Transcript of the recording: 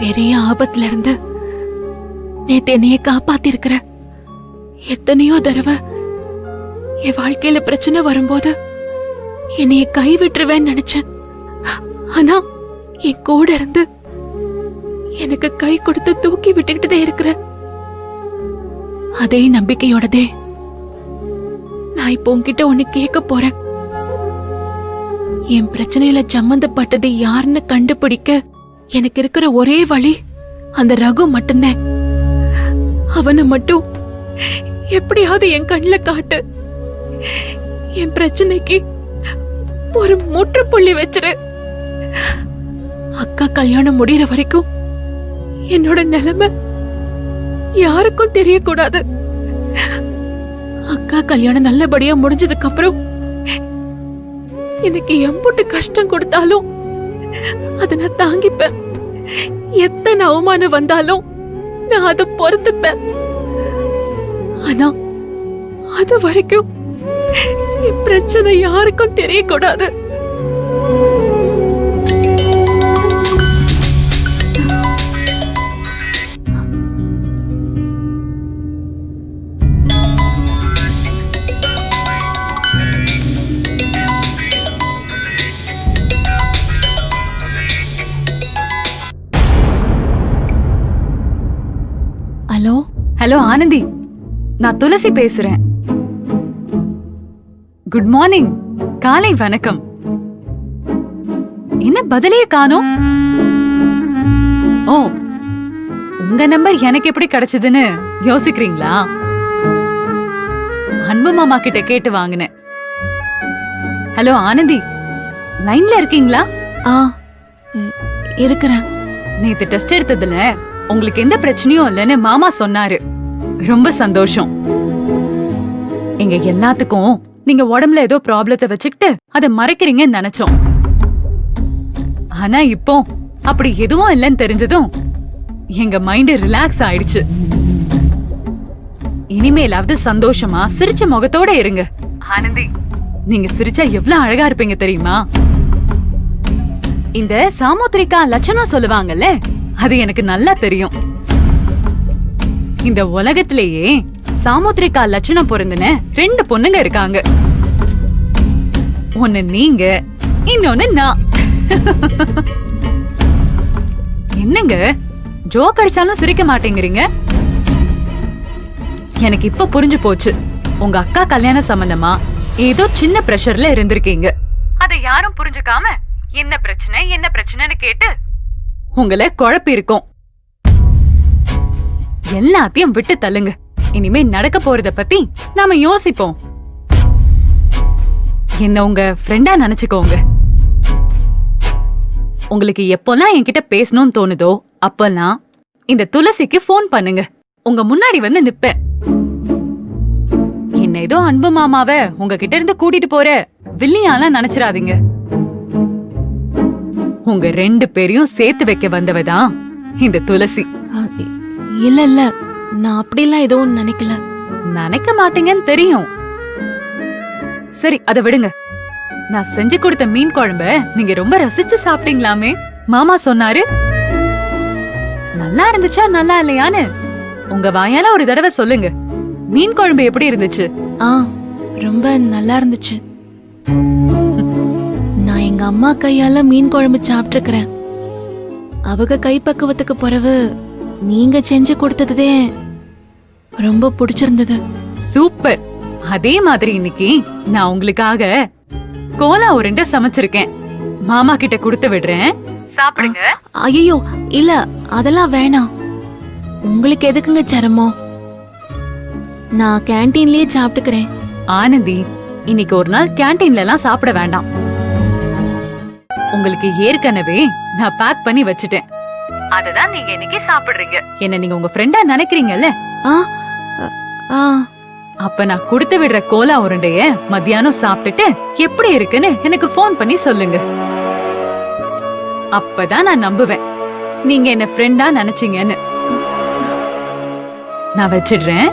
பெரிய ஆபத்துல இருந்து நேத்து என்னைய காப்பாத்திருக்கிற. எத்தனையோ தடவை என் வாழ்க்கையில பிரச்சனை வரும்போது என்னைய கைவிட்டுருவேன்னு நினைச்சேன். ஆனா என் கூட இருந்து எனக்கு கை கொடுத்து தூக்கி விட்டுக்கிட்டே இருக்கிற. அதே நம்பிக்கையோடதே நான் இப்போ உன்கிட்ட ஒண்ணு கேட்க போறேன். என் பிரச்சனையில சம்பந்தப்பட்டது யாருன்னு கண்டுபிடிக்க எனக்கு இருக்கிற ஒரே வழி அந்த ரகு மட்டும்தான். அவனை மட்டும் எப்படியாவது என் கண்ணுல காட்டு. என் பிரச்சனைக்கு ஒரு முற்றுப்புள்ளி வச்சிரு. அக்கா கல்யாணம் முடியற வரைக்கும் என்னோட நிலைமை யாருக்கும் தெரியக்கூடாது. அக்கா கல்யாணம் நல்லபடியா முடிஞ்சதுக்கு அப்புறம் எனக்கு எம்புட்டு கஷ்டம் கொடுத்தாலும் அதை நான் தாங்கிப்பேன். எத்தனை அவமானம் வந்தாலும் நான் அதை பொறுத்துப்பேன். ஆனா அது வரைக்கும் என் பிரச்சனை யாருக்கும் தெரியக்கூடாது. ஹலோ ஹலோ ஆனந்தி, நான் துளசி பேசுறேன். குட் மார்னிங், காலை வணக்கம். என்ன பதிலே காணோம்? ஓ, உங்க நம்பர் எனக்கு எப்படி கிடைச்சதுன்னு யோசிக்கிறீங்களா? அன்பு மாமா கிட்ட கேட்டு வாங்கினேன். ஹலோ ஆனந்தி, லைன்ல இருக்கீங்களா? இருக்கிறேன். நேத்து டெஸ்ட் எடுத்ததுல உங்களுக்கு எந்த பிரச்சனையும் இல்லைன்னு மாமா சொன்னாரு. ரொம்ப சந்தோஷம். எங்க எல்லாத்துக்கும் நீங்க உடம்புல ஏதோ ப்ராப்ளத்தை வச்சுக்கிட்டு அதை மறைக்கிறீங்கன்னு நினைச்சோம். ஆனா இப்போ அப்படி எதுவும் இல்லைன்னு தெரிஞ்சதும் எங்க மைண்ட் ரிலாக்ஸ் ஆயிடுச்சு. இனிமேலாவது சந்தோஷமா சிரிச்ச முகத்தோட இருங்க. ஆனந்தி, நீங்க சிரிச்சா எவ்வளவு அழகா இருப்பீங்க தெரியுமா? இந்த சாமுத்திரிகா லட்சணம் சொல்லுவாங்கல்ல, அது எனக்கு நல்லா தெரியும். இந்த உலகத்திலேயே சாமுத்திரிகா லட்சணம் பொருந்தின 2 பொண்ணுங்க இருக்காங்க. ஒன்னு நீங்க, இன்னொன்னு நான். என்னங்க ஜோக் அடிச்சாலும் சிரிக்க மாட்டேங்கிறீங்க? எனக்கு இப்ப புரிஞ்சு போச்சு. உங்க அக்கா கல்யாண சம்பந்தமா ஏதோ சின்ன பிரஷர்ல இருந்திருக்கீங்க. அதை யாரும் புரிஞ்சுக்காம என்ன பிரச்சனைன்னு கேட்டு உங்களை குழப்பி இருக்கும். எல்லாத்தையும் விட்டு தள்ளுங்க. இனிமே நடக்க போறத பத்தி நாம யோசிப்போம். என்ன உங்க ஃப்ரெண்டா நினைச்சுக்கோங்க. உங்களுக்கு எப்பெல்லாம் என்கிட்ட பேசணும்னு தோணுதோ அப்பெல்லாம் இந்த துளசிக்கு போன் பண்ணுங்க. உங்க முன்னாடி வந்து நிப்பேன். என்ன ஏதோ அன்பு மாமாவ உங்ககிட்ட இருந்து கூட்டிட்டு போற வில்லியாலாம் நினைச்சிடாதீங்க. உங்க 2 பேரையும் சேர்த்து வைக்க வந்தவதான் இந்த துளசி. இல்ல இல்ல, நான் அப்படிலாம் எதுவும் நினைக்கல. நினைக்க மாட்டீங்கன்னு தெரியும். சரி, அத விடுங்க. நான் செஞ்சு கொடுத்த மீன் குழம்ப நீங்க ரொம்ப ரசிச்சு சாப்பிட்டீங்களாமே? மாமா சொன்னாரு. நல்லா இருந்துச்சா நல்லா இல்லையான்னு உங்க வாயால ஒரு தடவை சொல்லுங்க. மீன் குழம்பு எப்படி இருந்துச்சு? ரொம்ப நல்லா இருந்துச்சு. நான் எங்க அம்மா கையால மீன் குழம்பு சாப்பிட்டுருக்கிறேன். அவங்க கைப்பக்குவத்துக்கு பிறகு நீங்க செஞ்சு கொடுத்ததே ரொம்ப பிடிச்சிருந்தது. சூப்பர். அதே மாதிரி இன்னைக்கு நான் உங்களுக்காக கோலா உருண்டை சமைச்சிருக்கேன். மாமா கிட்ட கொடுத்து விடுறேன், சாப்பிடுங்க. ஐயோ இல்ல, அதெல்லாம் வேணாம். உங்களுக்கு எதுக்குங்க சிரமம்? நான் கேண்டீன்லயே சாப்பிட்டுக்கிறேன். ஆனந்தி, இன்னைக்கு ஒரு நாள் கேண்டீன்ல எல்லாம் சாப்பிட வேண்டாம். உங்களுக்கு ஏற்கனவே நான் பேக் பண்ணி வச்சுட்டேன். அததான் நீங்க இன்னைக்கு சாப்பிடுறீங்க. என்ன நீங்க உங்க ஃப்ரெண்டா நினைக்கிறீங்கல்ல? அப்ப நான் கொடுத்து விடுற கோலா உருண்டைய மத்தியானம் சாப்பிட்டுட்டு எப்படி இருக்குன்னு எனக்கு போன் பண்ணி சொல்லுங்க. அப்பதான் நான் நம்புவேன் நீங்க என்ன ஃப்ரெண்டா நினைச்சீங்கன்னு. நான் வச்சிடுறேன்.